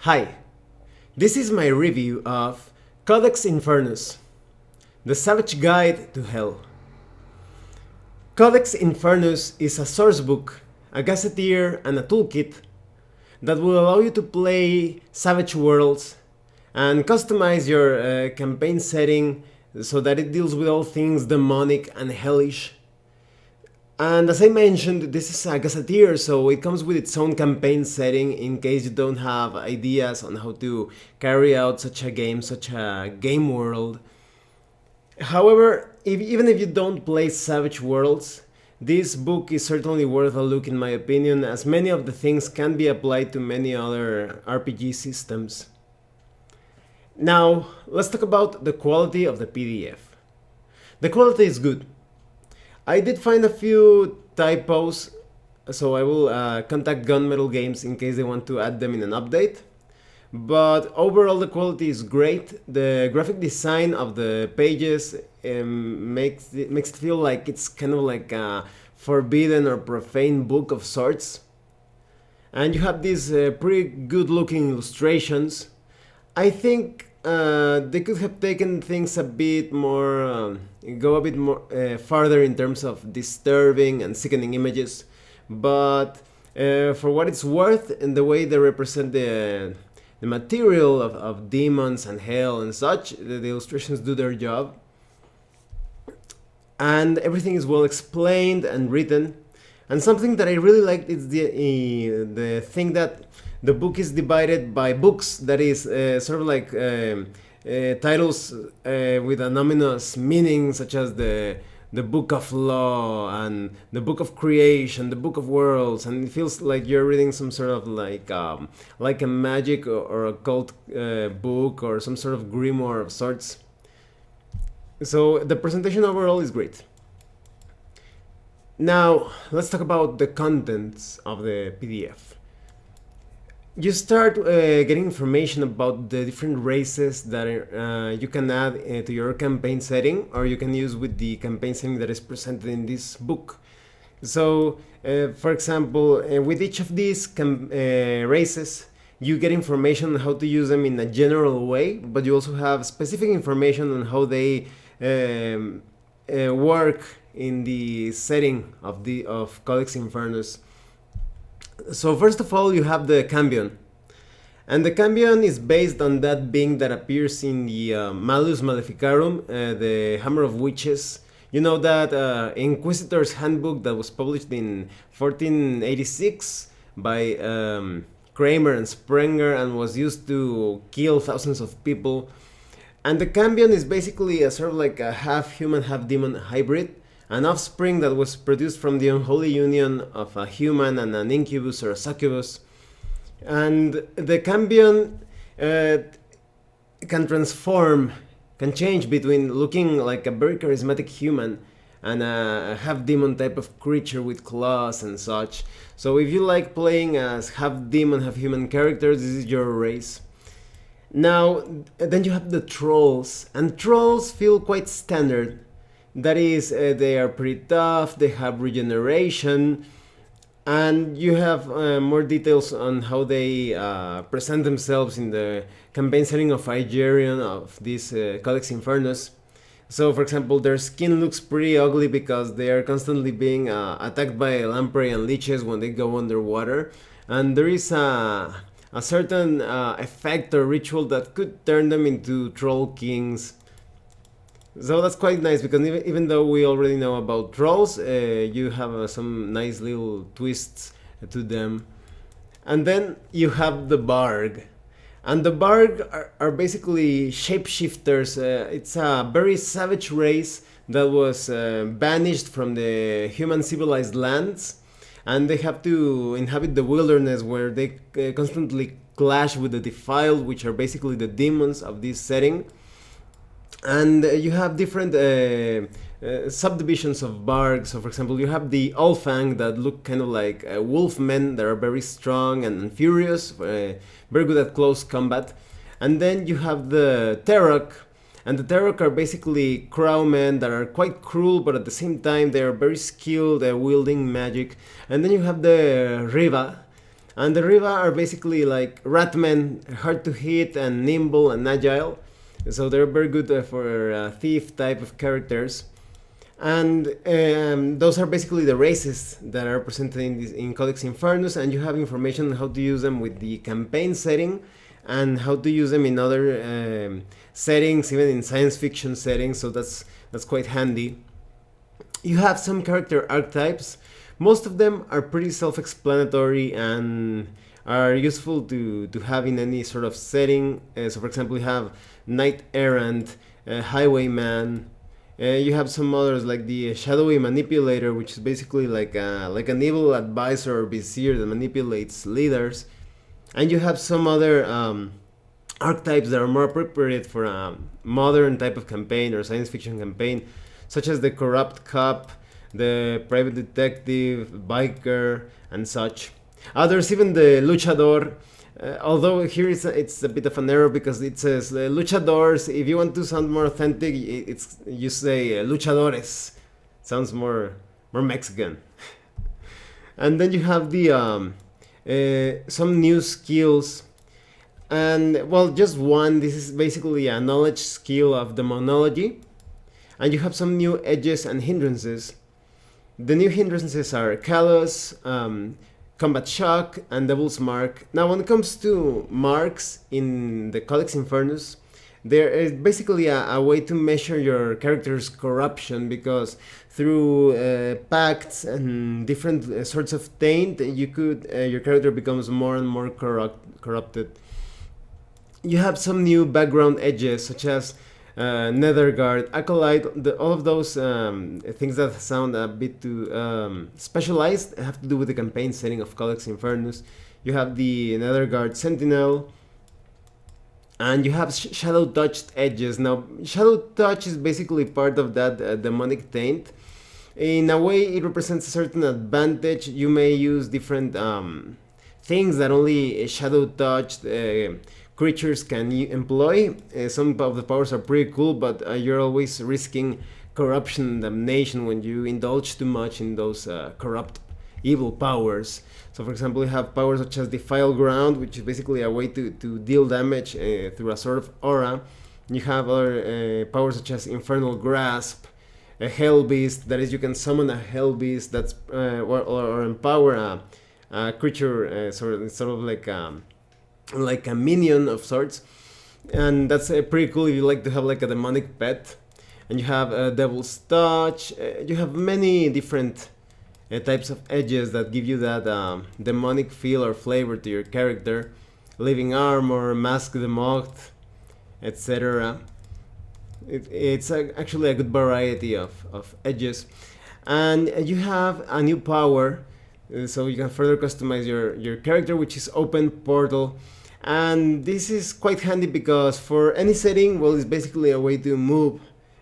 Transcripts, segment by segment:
Hi, this is my review of Codex Infernus, the Savage Guide to Hell. Codex Infernus is a sourcebook, a gazetteer, and a toolkit that will allow you to play Savage Worlds and customize your campaign setting so that it deals with all things demonic and hellish. And as I mentioned, this is a gazetteer, so it comes with its own campaign setting in case you don't have ideas on how to carry out such a game world. However, even if you don't play Savage Worlds, this book is certainly worth a look in my opinion, as many of the things can be applied to many other RPG systems. Now, let's talk about the quality of the PDF. The quality is good. I did find a few typos, so I will contact Gunmetal Games in case they want to add them in an update. But overall the quality is great. The graphic design of the pages makes it feel like it's kind of like a forbidden or profane book of sorts. And you have these pretty good looking illustrations. I think they could have taken things a bit more, go a bit more farther in terms of disturbing and sickening images, but for what it's worth and the way they represent the material of demons and hell and such, the illustrations do their job, and everything is well explained and written. And something that I really liked is the thing that the book is divided by books, that is sort of like titles with an ominous meaning, such as the Book of Law and the Book of Creation, the Book of Worlds, and it feels like you're reading some sort of like a magic or occult book or some sort of grimoire of sorts. So the presentation overall is great. Now let's talk about the contents of the PDF. You start getting information about the different races that you can add to your campaign setting, or you can use with the campaign setting that is presented in this book. So, for example, with each of these races, you get information on how to use them in a general way, but you also have specific information on how they work in the setting of Codex Infernus. So first of all, you have the Cambion. And the Cambion is based on that being that appears in the Malleus Maleficarum, the Hammer of Witches. You know that Inquisitor's Handbook that was published in 1486 by Kramer and Sprenger and was used to kill thousands of people. And the Cambion is basically a sort of like a half human, half demon hybrid. An offspring that was produced from the unholy union of a human and an incubus or a succubus. And the Cambion can change between looking like a very charismatic human and a half-demon type of creature with claws and such. So if you like playing as half-demon, half-human characters, this is your race. Now, then you have the Trolls, and Trolls feel quite standard. That is, they are pretty tough, they have regeneration, and you have more details on how they present themselves in the campaign setting of Igerion of this Codex Infernus. So, for example, their skin looks pretty ugly because they are constantly being attacked by lamprey and leeches when they go underwater, and there is a certain effect or ritual that could turn them into troll kings. So that's quite nice, because even though we already know about trolls, you have some nice little twists to them. And then you have the Barg. And the Barg are basically shapeshifters. It's a very savage race that was banished from the human civilized lands. And they have to inhabit the wilderness, where they constantly clash with the defiled, which are basically the demons of this setting. And you have different subdivisions of Bargs. So for example, you have the Ulfang that look kind of like wolfmen that are very strong and furious, very good at close combat. And then you have the Terok, and the Terok are basically crowmen that are quite cruel, but at the same time they are very skilled at wielding magic. And then you have the Riva, And the Riva are basically like ratmen, hard to hit and nimble and agile. So they're very good for thief type of characters. And those are basically the races that are presented in Codex Infernus, and you have information on how to use them with the campaign setting and how to use them in other settings, even in science fiction settings. So that's quite handy. You have some character archetypes. Most of them are pretty self-explanatory and are useful to have in any sort of setting. So, for example, you have knight errant, highwayman. You have some others like the shadowy manipulator, which is basically like an evil advisor or vizier that manipulates leaders. And you have some other archetypes that are more appropriate for a modern type of campaign or science fiction campaign, such as the corrupt cop, the private detective, biker, and such. There's even the luchador. Although here it's a bit of an error because it says luchadors. If you want to sound more authentic, you say luchadores. Sounds more Mexican. And then you have the some new skills, and well, just one. This is basically a knowledge skill of demonology, and you have some new edges and hindrances. The new hindrances are callous, combat shock, and devil's mark. Now, when it comes to marks in the Codex Infernus, there is basically a way to measure your character's corruption, because through pacts and different sorts of taint, your character becomes more and more corrupted. You have some new background edges, such as Netherguard, Acolyte, all of those things that sound a bit too specialized have to do with the campaign setting of Codex Infernus. You have the Netherguard Sentinel, and you have Shadow Touched edges. Now, Shadow Touch is basically part of that demonic taint. In a way, it represents a certain advantage. You may use different things that only Shadow Touched creatures can employ. Some of the powers are pretty cool, but you're always risking corruption and damnation when you indulge too much in those corrupt evil powers. So, for example, you have powers such as Defile Ground, which is basically a way to deal damage through a sort of aura. You have other powers such as Infernal Grasp, a Hell Beast, that is, you can summon a Hell Beast that's or empower a creature, sort of like a minion of sorts, and that's pretty cool if you like to have like a demonic pet. And you have Devil's Touch. You have many different types of edges that give you that demonic feel or flavor to your character. Living Armor, Mask the Moth, etc. It's actually a good variety of edges. And you have a new power, so you can further customize your character, which is Open Portal. And this is quite handy because for any setting, well, it's basically a way to move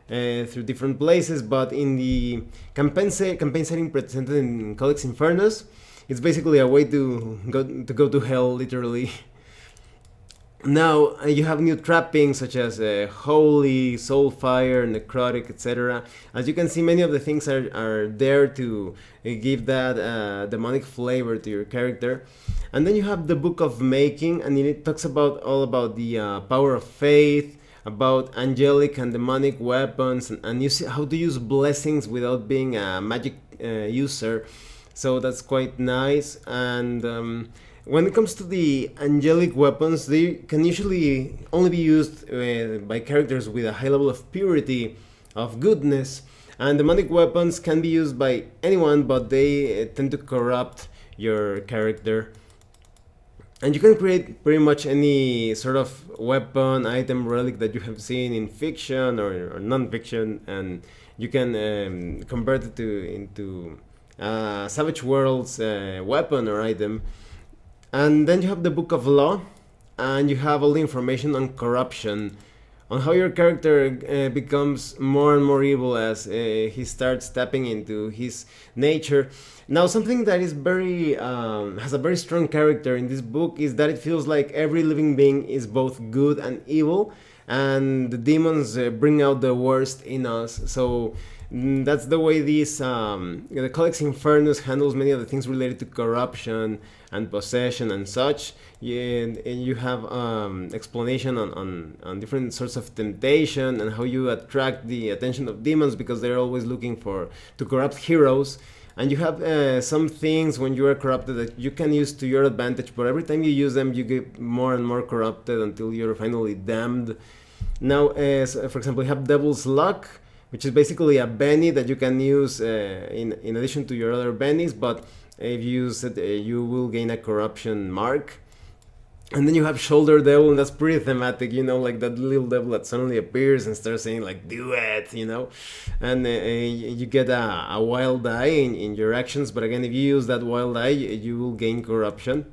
through different places. But in the campaign setting presented in Codex Infernus, it's basically a way to go to hell, literally. Now you have new trappings such as Holy, Soulfire, Necrotic, etc. As you can see, many of the things are there to give that demonic flavor to your character. And then you have the Book of Making, and it talks all about the power of faith, about angelic and demonic weapons, and you see how to use blessings without being a magic user. So that's quite nice. And when it comes to the angelic weapons, they can usually only be used by characters with a high level of purity, of goodness. And demonic weapons can be used by anyone, but they tend to corrupt your character. And you can create pretty much any sort of weapon, item, relic that you have seen in fiction or non-fiction, and you can convert it into Savage Worlds weapon or item. And then you have the Book of Law, and you have all the information on corruption, on how your character becomes more and more evil as he starts tapping into his nature. Now, something that is has a very strong character in this book is that it feels like every living being is both good and evil, and the demons bring out the worst in us. So That's the way the Codex Infernus handles many of the things related to corruption and possession and such. And you have explanation on different sorts of temptation and how you attract the attention of demons because they're always looking to corrupt heroes. And you have some things when you are corrupted that you can use to your advantage, but every time you use them, you get more and more corrupted until you're finally damned. Now, for example, you have Devil's Luck, which is basically a Benny that you can use in addition to your other Bennies, but if you use it, you will gain a corruption mark. And then you have Shoulder Devil, and that's pretty thematic, like that little devil that suddenly appears and starts saying, like, do it, And you get a wild eye in your actions, but again, if you use that wild eye, you will gain corruption.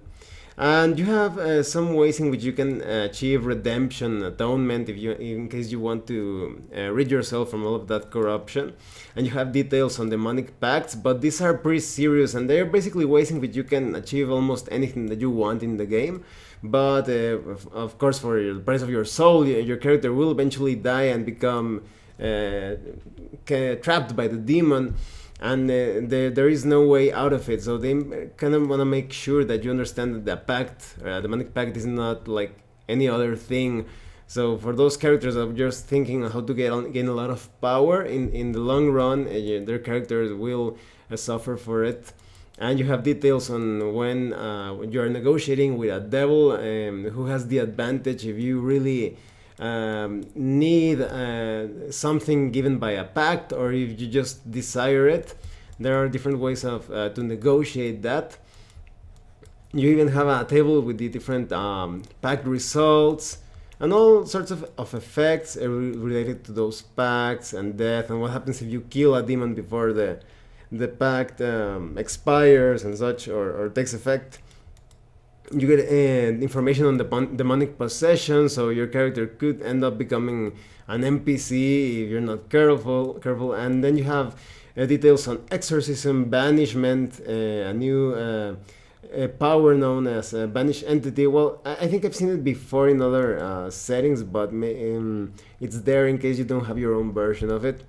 And you have some ways in which you can achieve redemption, atonement, in case you want to rid yourself from all of that corruption. And you have details on demonic pacts, but these are pretty serious, and they're basically ways in which you can achieve almost anything that you want in the game. But of course, for the price of your soul, your character will eventually die and become trapped by the demon. And there is no way out of it, so they kind of want to make sure that you understand that the pact, demonic pact, is not like any other thing. So for those characters that are just thinking on how to gain a lot of power, in the long run, their characters will suffer for it. And you have details on when you are negotiating with a devil who has the advantage if you really need something given by a pact, or if you just desire it. There are different ways of to negotiate that. You even have a table with the different pact results and all sorts of effects related to those pacts and death, and what happens if you kill a demon before the pact expires and such, or takes effect. You get information on the demonic possession, so your character could end up becoming an NPC if you're not careful. And then you have details on exorcism, banishment, a new power known as a banished entity. Well, I think I've seen it before in other settings, but it's there in case you don't have your own version of it.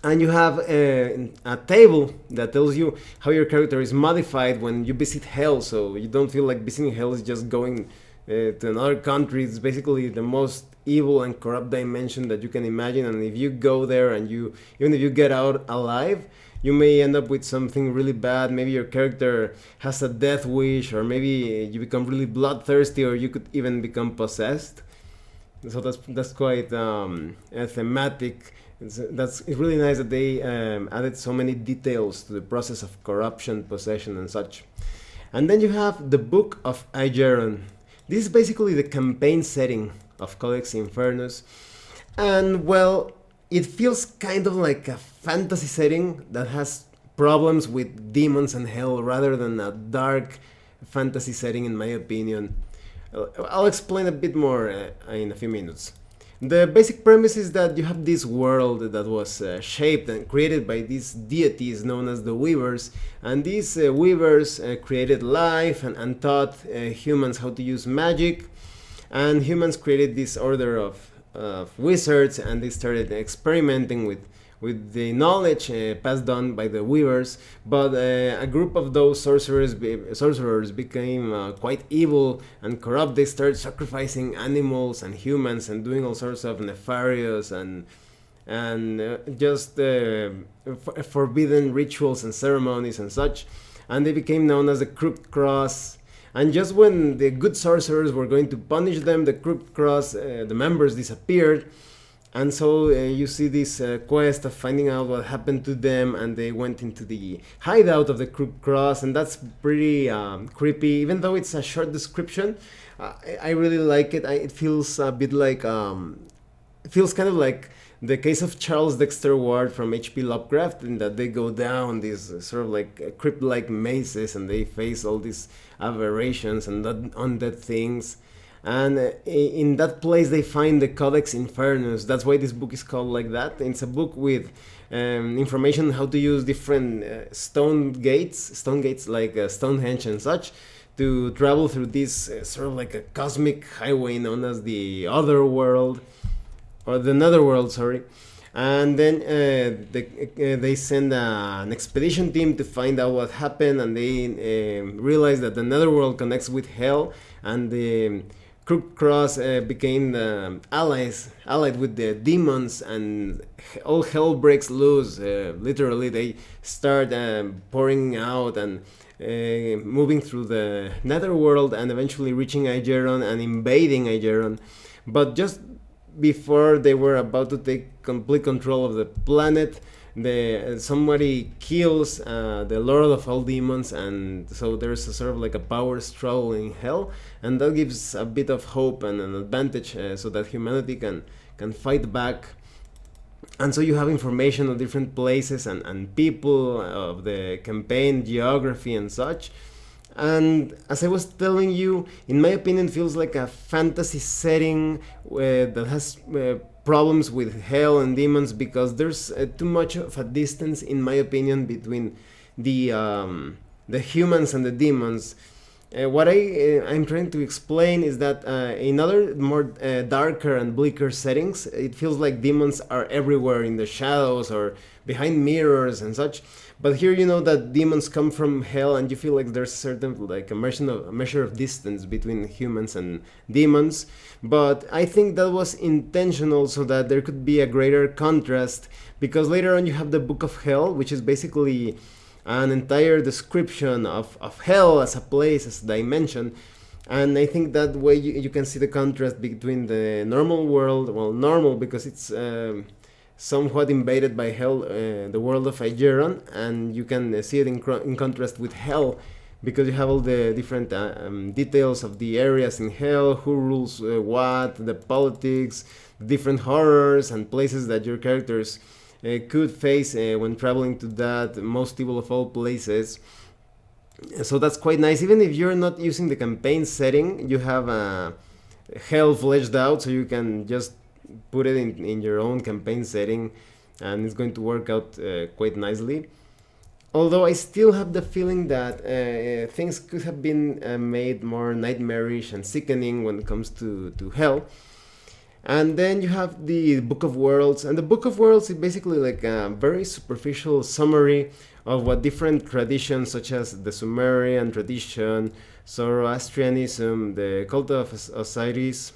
And you have a table that tells you how your character is modified when you visit hell, so you don't feel like visiting hell is just going to another country. It's basically the most evil and corrupt dimension that you can imagine, and if you go there and even if you get out alive, you may end up with something really bad. Maybe your character has a death wish, or maybe you become really bloodthirsty, or you could even become possessed. So that's quite thematic. It's really nice that they added so many details to the process of corruption, possession, and such. And then you have the Book of Aegeron. This is basically the campaign setting of Codex Infernus. And well, it feels kind of like a fantasy setting that has problems with demons and hell rather than a dark fantasy setting, in my opinion. I'll explain a bit more in a few minutes. The basic premise is that you have this world that was shaped and created by these deities known as the Weavers, and these Weavers created life and taught humans how to use magic, and humans created this order of wizards, and they started experimenting with the knowledge passed on by the Weavers, but a group of those sorcerers became quite evil and corrupt. They started sacrificing animals and humans and doing all sorts of nefarious and just forbidden rituals and ceremonies and such, and they became known as the Crooked Cross. And just when the good sorcerers were going to punish them, the Crooked Cross, the members disappeared. And so you see this quest of finding out what happened to them, and they went into the hideout of the Crooked Cross, and that's pretty creepy. Even though it's a short description, I really like it. It feels a bit like, it feels kind of like the case of Charles Dexter Ward from H.P. Lovecraft, in that they go down these sort of like crypt-like mazes, and they face all these aberrations and undead things. And in that place they find the Codex Infernus. That's why this book is called like that. It's a book with information on how to use different stone gates like Stonehenge and such, to travel through this sort of like a cosmic highway known as the Other World, or the Netherworld, sorry. And then they send an expedition team to find out what happened, and they realize that the netherworld connects with hell, and the Crooked Cross became allied with the demons, and all hell breaks loose. Literally, they start pouring out and moving through the netherworld, and eventually reaching Aegeron and invading Aegeron. But just before they were about to take complete control of the planet, somebody kills the Lord of all demons, and so there's a sort of like a power struggle in hell, and that gives a bit of hope and an advantage, so that humanity can fight back. And so you have information on different places and people of the campaign, geography and such. And as I was telling you, in my opinion, it feels like a fantasy setting that has problems with hell and demons, because there's too much of a distance, in my opinion, between the humans and the demons. What I'm trying to explain is that in other more darker and bleaker settings, it feels like demons are everywhere in the shadows or behind mirrors and such. But here you know that demons come from hell, and you feel like there's certain like a measure of distance between humans and demons. But I think that was intentional so that there could be a greater contrast, because later on you have the Book of Hell, which is basically an entire description of hell as a place, as a dimension. And I think that way you can see the contrast between the normal world, well, normal because it's somewhat invaded by hell, the world of Aegeron, and you can see it in contrast with hell, because you have all the different details of the areas in hell, who rules what, the politics, different horrors and places that your characters could face when traveling to that most evil of all places. So that's quite nice. Even if you're not using the campaign setting, you have hell fleshed out, so you can just put it in your own campaign setting, and it's going to work out quite nicely. Although I still have the feeling that things could have been made more nightmarish and sickening when it comes to hell. And then you have the Book of Worlds, and the Book of Worlds is basically like a very superficial summary of what different traditions, such as the Sumerian tradition, Zoroastrianism, the cult of Osiris,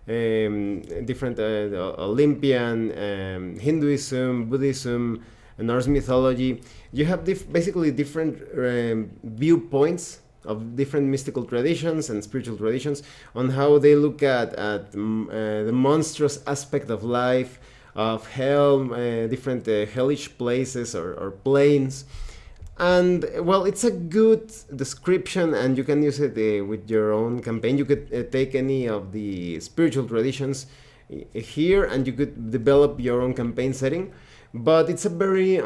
different Olympian, Hinduism, Buddhism, Norse mythology. You have basically different viewpoints of different mystical traditions and spiritual traditions on how they look at the monstrous aspect of life, of hell, different hellish places or planes. And well, it's a good description, and you can use it with your own campaign. You could take any of the spiritual traditions here, and you could develop your own campaign setting. But it's a very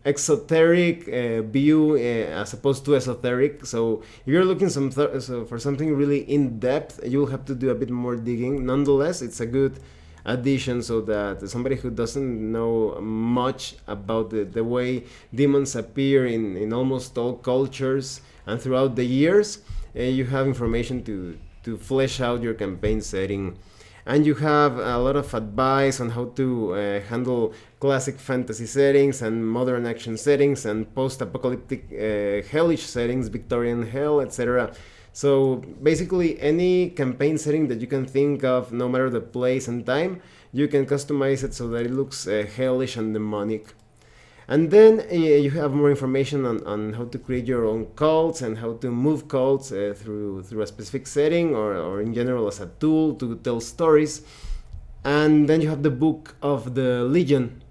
exoteric view as opposed to esoteric. So if you're looking for something really in depth, you'll have to do a bit more digging. Nonetheless, it's a good addition, so that somebody who doesn't know much about the way demons appear in almost all cultures and throughout the years, you have information to flesh out your campaign setting. And you have a lot of advice on how to handle classic fantasy settings and modern action settings and post-apocalyptic hellish settings, Victorian hell, etc. So basically any campaign setting that you can think of, no matter the place and time, you can customize it so that it looks hellish and demonic. And then you have more information on how to create your own cults and how to move cults through a specific setting or in general as a tool to tell stories. And then you have the Book of the Legion.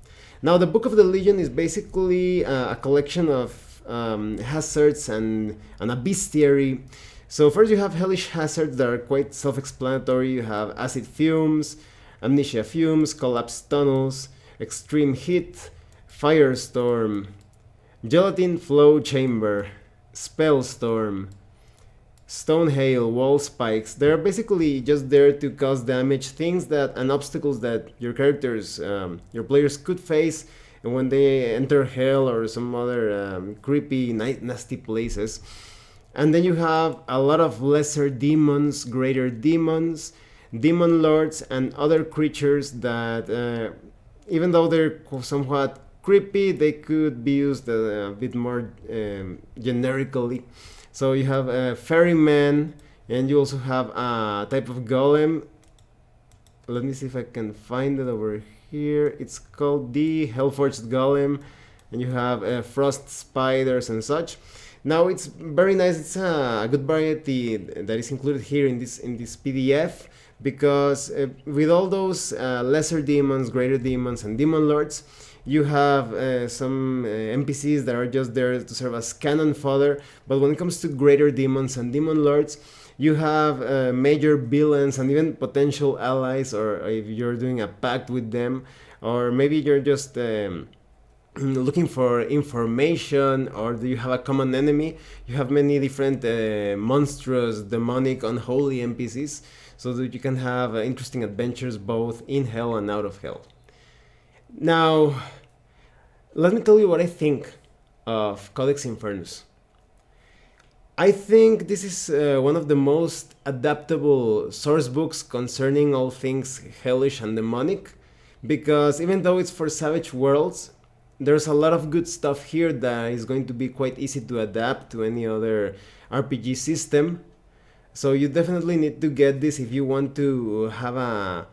Now the Book of the Legion is basically a collection of hazards and a bestiary. So first you have hellish hazards that are quite self-explanatory. You have acid fumes, amnesia fumes, collapsed tunnels, extreme heat, firestorm, gelatin flow chamber, spellstorm, stone hail, wall spikes. They're basically just there to cause damage, things that and obstacles that your characters, your players could face when they enter hell or some other creepy, nasty places. And then you have a lot of lesser demons, greater demons, demon lords, and other creatures that even though they're somewhat creepy, they could be used a bit more generically. So you have a ferryman, and you also have a type of golem. Let me see if I can find it over here. It's called the Hellforged Golem, and you have frost spiders and such. Now it's very nice. It's a good variety that is included here in this PDF, because with all those lesser demons, greater demons, and demon lords, you have some NPCs that are just there to serve as cannon fodder. But when it comes to greater demons and demon lords, you have major villains and even potential allies, or if you're doing a pact with them, or maybe you're just looking for information, or do you have a common enemy. You have many different monstrous, demonic, unholy NPCs, so that you can have interesting adventures both in hell and out of hell. Now, let me tell you what I think of Codex Infernus. I think this is one of the most adaptable source books concerning all things hellish and demonic, because even though it's for Savage Worlds, there's a lot of good stuff here that is going to be quite easy to adapt to any other RPG system. So you definitely need to get this if you want to have a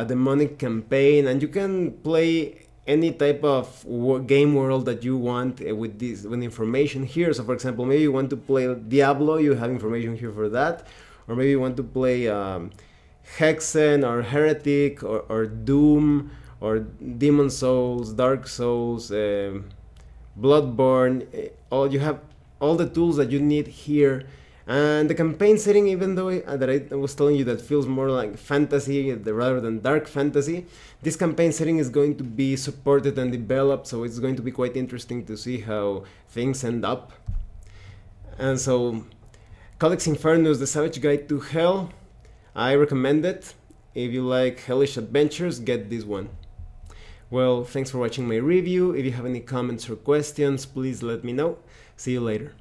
demonic campaign, and you can play any type of game world that you want with information here. So for example, maybe you want to play Diablo, you have information here for that, or maybe you want to play Hexen or Heretic or Doom or Demon Souls, Dark Souls, Bloodborne. You have all the tools that you need here. And the campaign setting, even though that I was telling you that feels more like fantasy rather than dark fantasy, this campaign setting is going to be supported and developed, so it's going to be quite interesting to see how things end up. And so, Codex Infernus, The Savage Guide to Hell, I recommend it. If you like hellish adventures, get this one. Well, thanks for watching my review. If you have any comments or questions, please let me know. See you later.